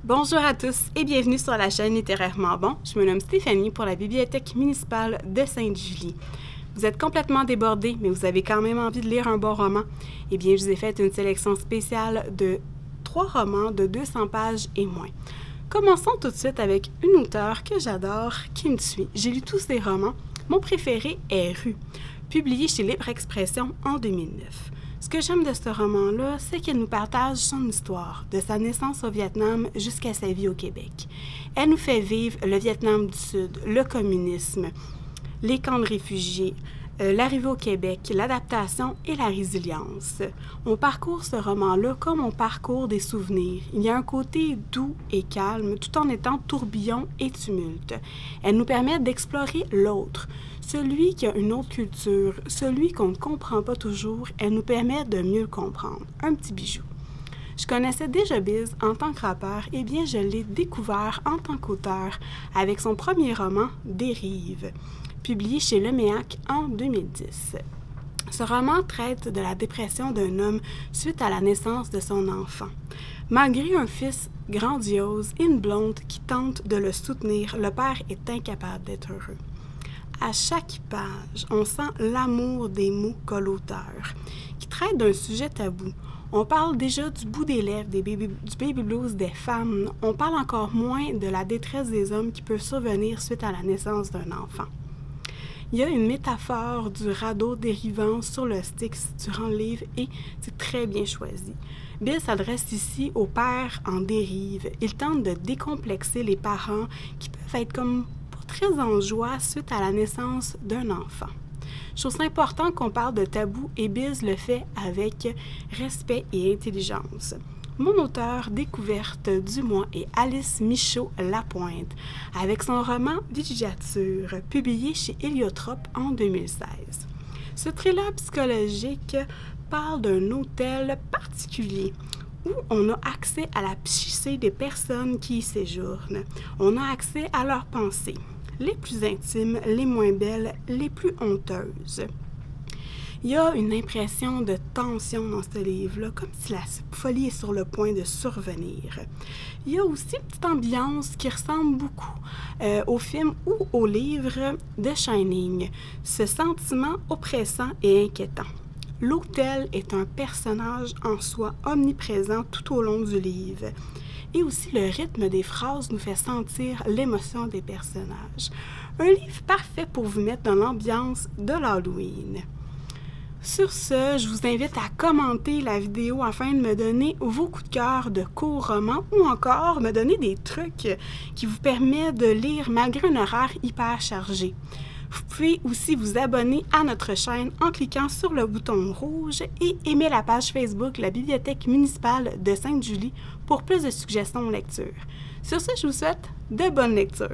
Bonjour à tous et bienvenue sur la chaîne Littérairement Bon. Je me nomme Stéphanie pour la Bibliothèque municipale de Sainte-Julie. Vous êtes complètement débordés, mais vous avez quand même envie de lire un bon roman? Eh bien, je vous ai fait une sélection spéciale de 3 romans de 200 pages et moins. Commençons tout de suite avec une auteure que j'adore, qui me suit. J'ai lu tous ses romans. Mon préféré est Rue, publié chez Libre Expression en 2009. Ce que j'aime de ce roman-là, c'est qu'elle nous partage son histoire, de sa naissance au Vietnam jusqu'à sa vie au Québec. Elle nous fait vivre le Vietnam du Sud, le communisme, les camps de réfugiés, l'arrivée au Québec, l'adaptation et la résilience. On parcourt ce roman-là comme on parcourt des souvenirs. Il y a un côté doux et calme, tout en étant tourbillon et tumulte. Elle nous permet d'explorer l'autre, celui qui a une autre culture, celui qu'on ne comprend pas toujours. Elle nous permet de mieux le comprendre. Un petit bijou. Je connaissais déjà Biz en tant que rappeur, et bien je l'ai découvert en tant qu'auteur avec son premier roman, Dérive, publié chez Leméac en 2010. Ce roman traite de la dépression d'un homme suite à la naissance de son enfant. Malgré un fils grandiose et une blonde qui tente de le soutenir, le père est incapable d'être heureux. À chaque page, on sent l'amour des mots qu'a l'auteur, qui traite d'un sujet tabou. On parle déjà du bout des lèvres, du baby blues des femmes. On parle encore moins de la détresse des hommes qui peuvent survenir suite à la naissance d'un enfant. Il y a une métaphore du radeau dérivant sur le Styx durant le livre et c'est très bien choisi. Bill s'adresse ici aux pères en dérive. Il tente de décomplexer les parents qui peuvent être comme pas très en joie suite à la naissance d'un enfant. Je trouve ça important qu'on parle de tabou et Biz le fait avec respect et intelligence. Mon auteure découverte du mois est Alice Michaud-Lapointe, avec son roman Villégiature, publié chez Héliotrope en 2016. Ce thriller psychologique parle d'un hôtel particulier où on a accès à la psyché des personnes qui y séjournent. On a accès à leurs pensées, les plus intimes, les moins belles, les plus honteuses. Il y a une impression de tension dans ce livre-là, comme si la folie est sur le point de survenir. Il y a aussi une petite ambiance qui ressemble beaucoup au film ou au livre de Shining, ce sentiment oppressant et inquiétant. L'hôtel est un personnage en soi omniprésent tout au long du livre. Et aussi le rythme des phrases nous fait sentir l'émotion des personnages. Un livre parfait pour vous mettre dans l'ambiance de l'Halloween. Sur ce, je vous invite à commenter la vidéo afin de me donner vos coups de cœur de courts romans ou encore me donner des trucs qui vous permettent de lire malgré un horaire hyper chargé. Vous pouvez aussi vous abonner à notre chaîne en cliquant sur le bouton rouge et aimer la page Facebook de la Bibliothèque municipale de Sainte-Julie pour plus de suggestions de lecture. Sur ce, je vous souhaite de bonnes lectures.